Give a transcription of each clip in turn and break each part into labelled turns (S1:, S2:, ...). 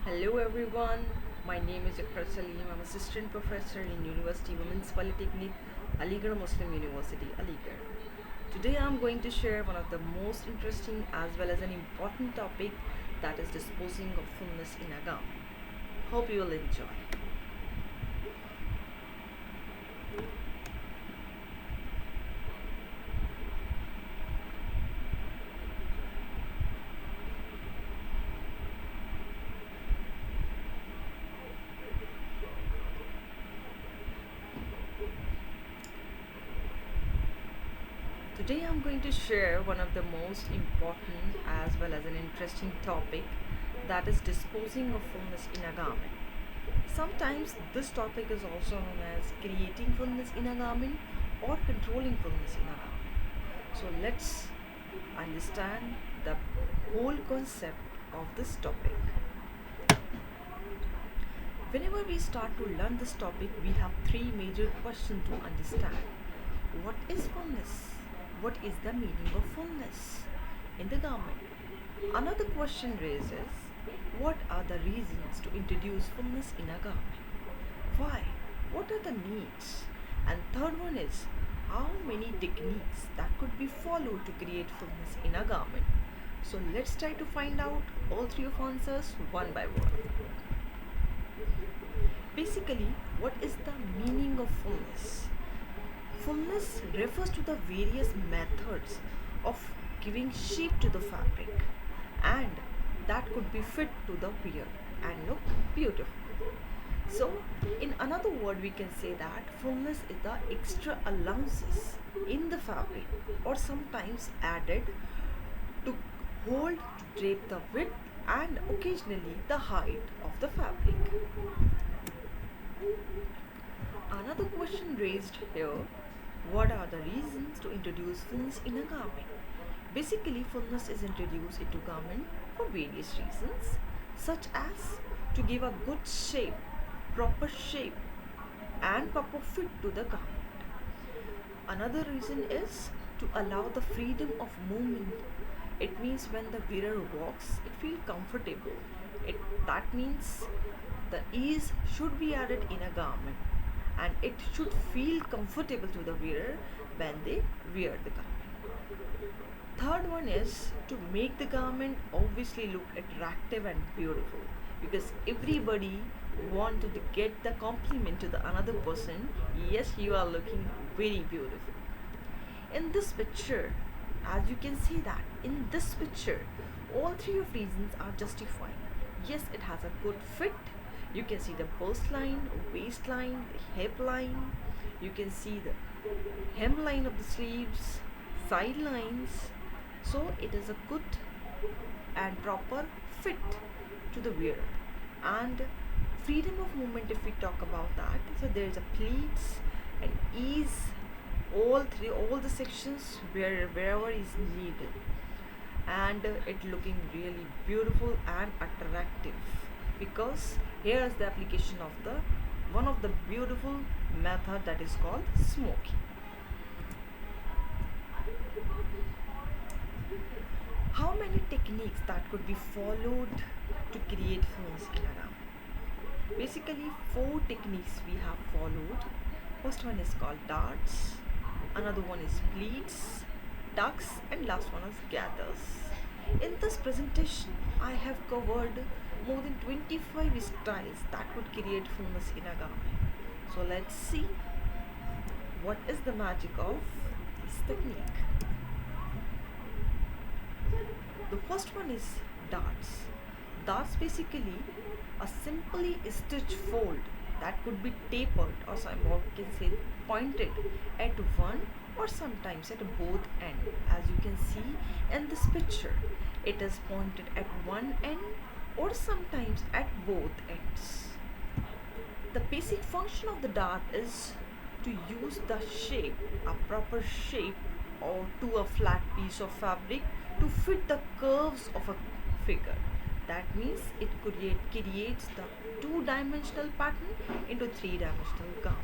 S1: Hello everyone, my name is Iqra Salim. I'm assistant professor in University Women's Polytechnic, Aligarh Muslim University, Aligarh. Today I'm going to share one of the most interesting as well as an important topic, that is disposing of fullness in a gown. Hope you will enjoy. Today I'm going to share one of the most important as well as an interesting topic, that is disposing of fullness in a garment. Sometimes this topic is also known as creating fullness in a garment or controlling fullness in a garment. So let's understand the whole concept of this topic. Whenever we start to learn this topic, we have three major questions to understand. What is fullness? What is the meaning of fullness in the garment? Another question raises, what are the reasons to introduce fullness in a garment? Why? What are the needs? And third one is, how many techniques that could be followed to create fullness in a garment? So let's try to find out all three of answers one by one. Basically, what is the meaning of fullness? Fullness refers to the various methods of giving shape to the fabric, and that could be fit to the wear and look beautiful. So, in another word, we can say that fullness is the extra allowances in the fabric or sometimes added to hold, to drape the width and occasionally the height of the fabric. Another question raised here, what are the reasons to introduce fullness in a garment? Basically, fullness is introduced into garment for various reasons, such as to give a good shape and proper fit to the garment. Another reason is to allow the freedom of movement. It means when the wearer walks, it feels comfortable. That means the ease should be added in a garment, and it should feel comfortable to the wearer when they wear the garment. Third one is to make the garment obviously look attractive and beautiful, because everybody want to get the compliment to the another person, yes, you are looking very beautiful. In this picture, as you can see that in this picture, all three of reasons are justified. Yes, it has a good fit. You can see the bust line, waistline, the hip line. You can see the hemline of the sleeves, side lines. So it is a good and proper fit to the wearer. And freedom of movement, if we talk about that, so there is a pleats and ease, all the sections wherever is needed, and it looking really beautiful and attractive, because here is the application of the one of the beautiful method, that is called smoking. How many techniques that could be followed to create fullness in a gown? Basically, four techniques we have followed. First one is called darts, another one is pleats, tucks, and last one is gathers. In this presentation, I have covered more than 25 styles that could create fullness in a garment. So let's see what is the magic of this technique. The first one is darts. Darts basically a simply stitched fold that could be tapered, or some can say pointed at one or sometimes at both ends. As you can see in this picture, it is pointed at one end or sometimes at both ends. The basic function of the dart is to use the shape, a proper shape, or to a flat piece of fabric to fit the curves of a figure. That means it creates the two-dimensional pattern into three-dimensional gown.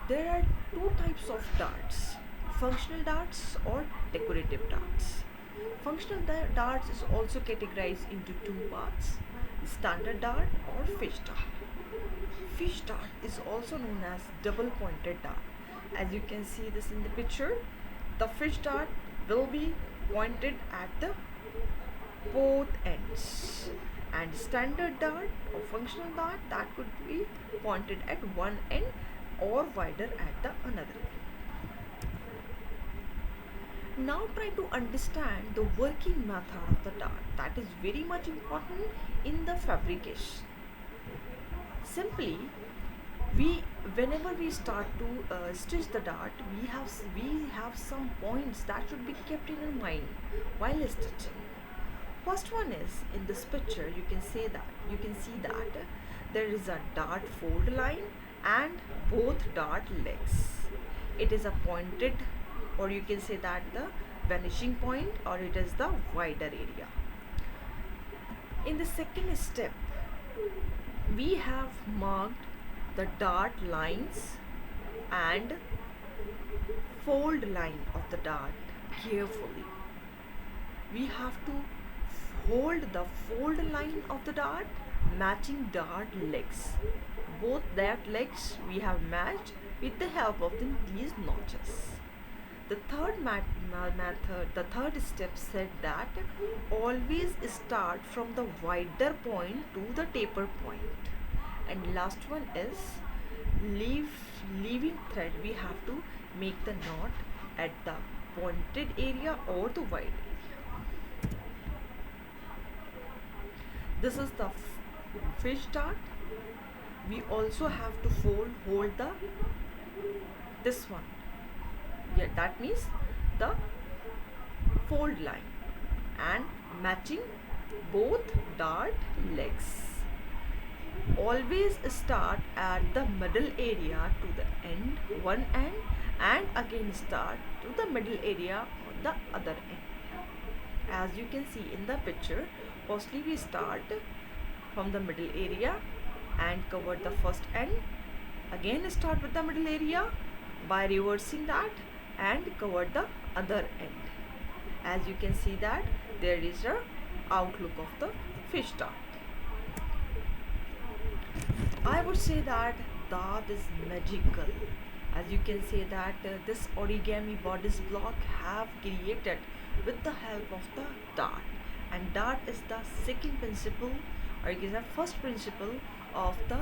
S1: There are two types of darts, functional darts or decorative darts. Functional darts is also categorized into two parts: standard dart or fish dart. Fish dart is also known as double pointed dart. As you can see this in the picture, the fish dart will be pointed at the both ends, and standard dart or functional dart that could be pointed at one end or wider at the another. Now try to understand the working method of the dart, that is very much important in the fabrication. Simply, we whenever we start to stitch the dart, we have some points that should be kept in our mind while stitching. First one is in this picture, you can see that there is a dart fold line and both dart legs. It is a pointed, or you can say that the vanishing point, or it is the wider area. In the second step, we have marked the dart lines and fold line of the dart carefully. We have to hold the fold line of the dart matching dart legs. Both that legs we have matched with the help of these notches. The the third step said that always start from the wider point to the taper point. And last one is leave leaving thread. We have to make the knot at the pointed area or the wide area. This is the fish dart. We also have to hold the this one. Yeah, that means the fold line and matching both dart legs. Always start at the middle area to the end, one end, and again start to the middle area on the other end. As you can see in the picture, firstly we start from the middle area and cover the first end. Again start with the middle area by reversing that and cover the other end. As you can see that there is a outlook of the fish dart. I would say that dart is magical. As you can say that this origami bodice block have created with the help of the dart, and dart is the second principle, or it is the first principle of the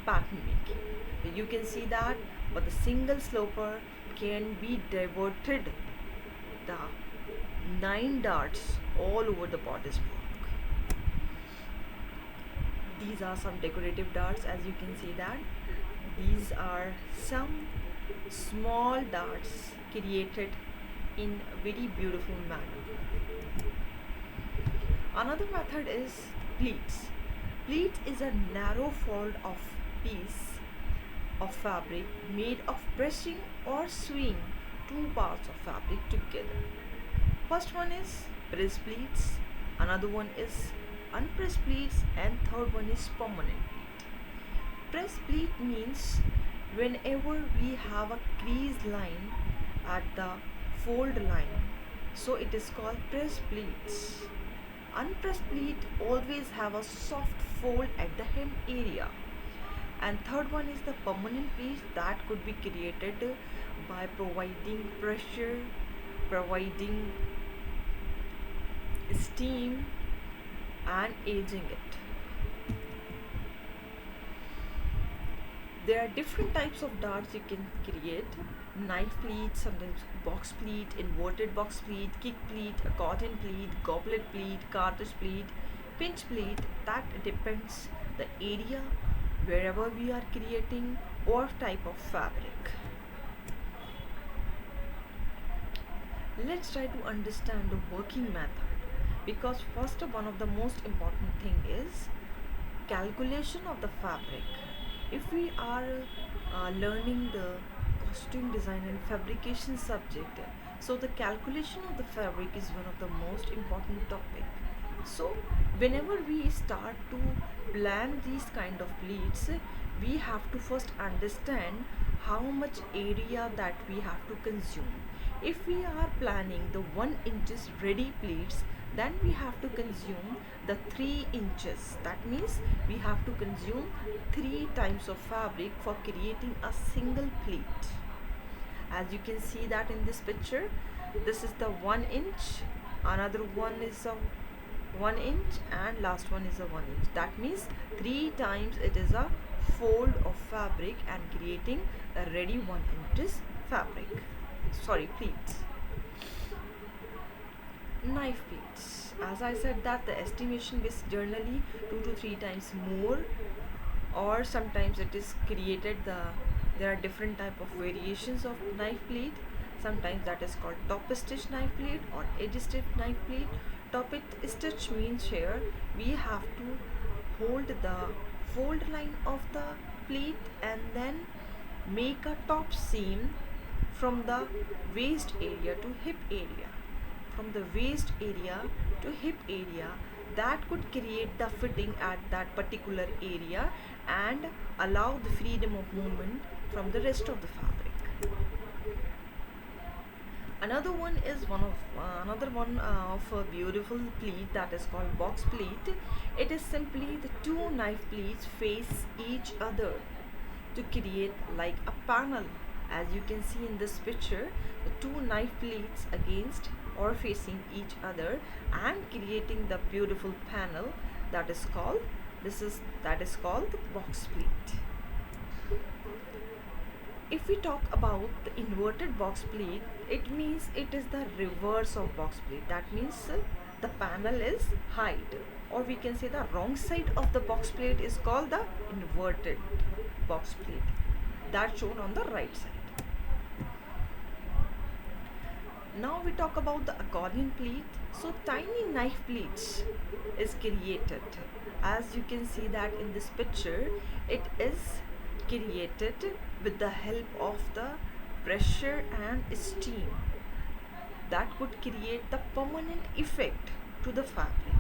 S1: pattern making. You can see that but the single sloper can be diverted the 9 darts all over the bodice block. These are some decorative darts. As you can see that these are some small darts created in very beautiful manner. Another method is pleats. Pleat is a narrow fold of piece of fabric made of pressing or sewing two parts of fabric together. First one is press pleats, another one is unpressed pleats, and third one is permanent pleat. Press pleat means whenever we have a crease line at the fold line, so it is called press pleats. Unpressed pleat always have a soft fold at the hem area. And third one is the permanent pleat that could be created by providing pressure, providing steam, and aging it. There are different types of darts you can create: knife pleat, sometimes box pleat, inverted box pleat, kick pleat, accordion pleat, goblet pleat, cartridge pleat, pinch pleat. That depends the area wherever we are creating or type of fabric. Let's try to understand the working method, because first one of the most important thing is calculation of the fabric. If we are learning the costume design and fabrication subject, so the calculation of the fabric is one of the most important topic. So whenever we start to plan these kind of pleats, we have to first understand how much area that we have to consume. If we are planning the 1 inches ready pleats, then we have to consume the 3 inches. That means we have to consume 3 times of fabric for creating a single pleat. As you can see that in this picture, this is the 1 inch, another one is a 1 inch, and last one is a 1 inch. That means 3 times it is a fold of fabric and creating a ready 1 inches fabric, sorry, pleats. Knife pleats, as I said that the estimation is generally 2 to 3 times more, or sometimes it is created there are different type of variations of knife pleat. Sometimes that is called top stitch knife pleat or edge stitch knife pleat. Top stitch means here we have to hold the fold line of the pleat and then make a top seam from the waist area to hip area, from the waist area to hip area. That could create the fitting at that particular area and allow the freedom of movement from the rest of the fabric. Another one is another one of a beautiful pleat that is called box pleat. It is simply the 2 knife pleats face each other to create like a panel. As you can see in this picture, the 2 knife pleats against or facing each other and creating the beautiful panel that is called the box pleat. If we talk about the inverted box pleat, it means it is the reverse of box pleat. That means the panel is hide, or we can say the wrong side of the box plate is called the inverted box plate. That's shown on the right side. Now we talk about the accordion pleat. So tiny knife pleats is created. As you can see that in this picture, it is created with the help of the pressure and steam that could create the permanent effect to the fabric.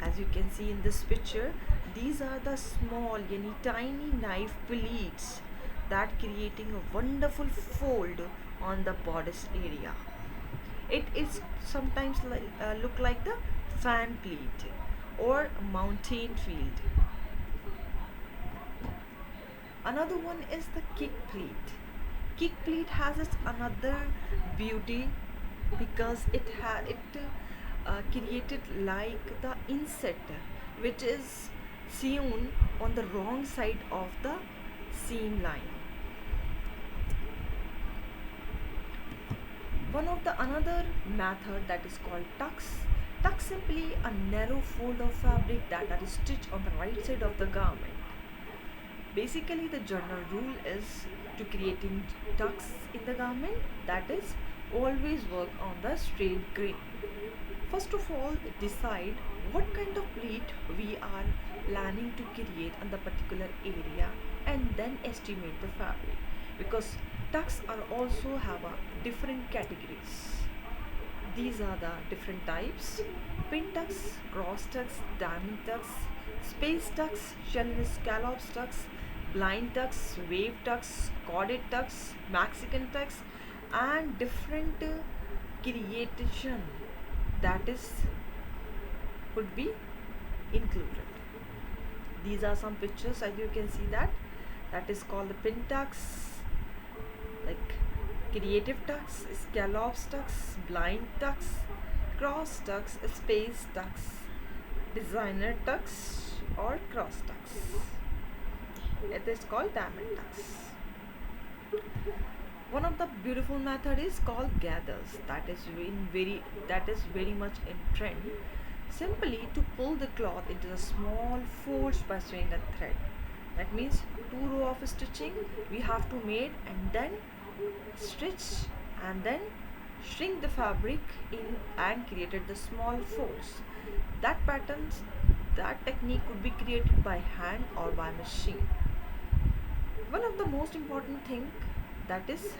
S1: As you can see in this picture, these are the small tiny knife pleats that creating a wonderful fold on the bodice area. It is sometimes look like the fan pleat or mountain field. Another one is the kick pleat. Kick pleat has its another beauty because it created like the inset, which is sewn on the wrong side of the seam line. One of the another method that is called tucks. Tuck simply a narrow fold of fabric that are stitched on the right side of the garment. Basically, the general rule is to creating tucks in the garment, that is always work on the straight grain. First of all, decide what kind of pleat we are planning to create on the particular area and then estimate the fabric, because tucks are also have a different categories. These are the different types: pin tucks, cross tucks, diamond tucks, space tucks, shell and scallops tucks, blind tucks, wave tucks, corded tucks, Mexican tucks, and different creation that is could be included. These are some pictures, as you can see that is called the pin tucks, like creative tucks, scallops tucks, blind tucks, cross tucks, space tucks, designer tucks, or cross tucks. It is called diamond tucks. One of the beautiful method is called gathers. That is very much in trend. Simply to pull the cloth into the small folds by sewing a thread. That means 2 row of stitching we have to make and then stitch and then shrink the fabric in and created the small folds. That technique could be created by hand or by machine. One of the most important thing, that is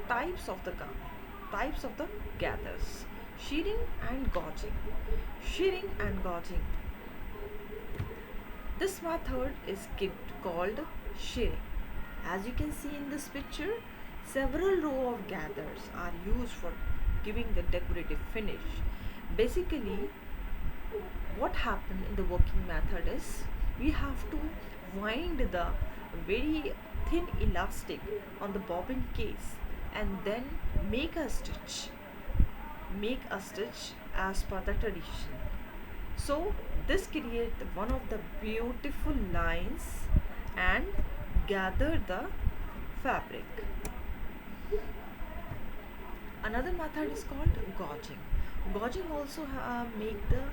S1: types of the gathers: shearing and gauging. Shearing and gauging. This method is called shearing. As you can see in this picture, Several row of gathers are used for giving the decorative finish. Basically, what happened in the working method is we have to wind the very thin elastic on the bobbin case and then make a stitch as per the tradition. So this create one of the beautiful lines and gather the fabric. Another method is called gauging. Gauging also make the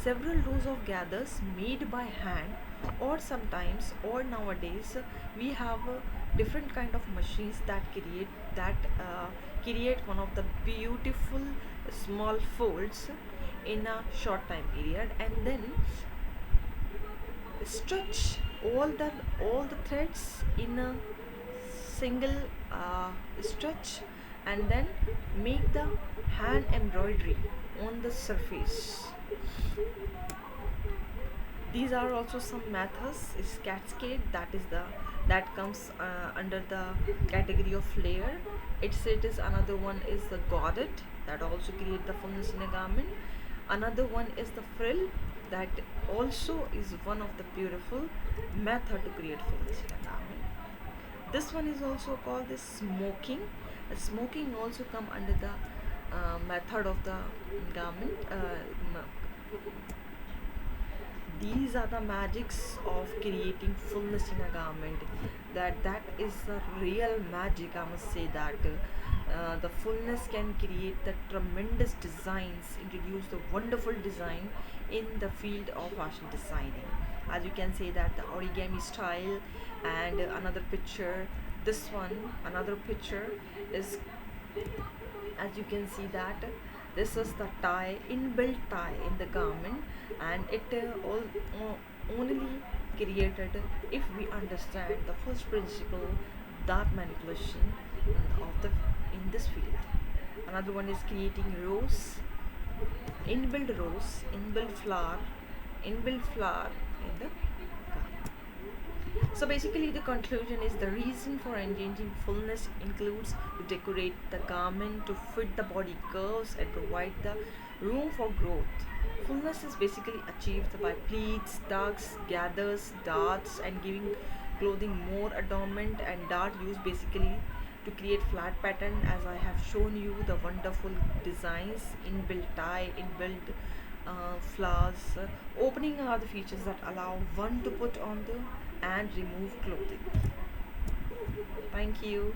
S1: several rows of gathers made by hand, or sometimes or nowadays we have different kind of machines that create one of the beautiful small folds in a short time period, and then stretch all the threads in a single stretch, and then make the hand embroidery on the surface. These are also some methods. Is cascade, that comes under the category of layer. It is another one is the gaudet, that also create the fullness in a garment. Another one is the frill, that also is one of the beautiful method to create fullness in a garment. This one is also called the smoking. Smoking also come under the method of the garment. These are the magics of creating fullness in a garment. That is the real magic, I must say. That the fullness can create the tremendous designs, introduce the wonderful design in the field of fashion designing. As you can say that the origami style. And another picture, this one, another picture is, as you can see that this is the tie, inbuilt tie in the garment, and it only created if we understand the first principle, that manipulation of the in this field. Another one is creating rows, inbuilt flower, inbuilt flower in the garment. So basically, the conclusion is the reason for engaging fullness includes to decorate the garment to fit the body curves and provide the room for growth. Fullness is basically achieved by pleats, tucks, gathers, darts, and giving clothing more adornment. And dart used basically to create flat pattern, as I have shown you the wonderful designs, inbuilt tie, inbuilt flowers. Opening are the features that allow one to put on the and remove clothing. Thank you.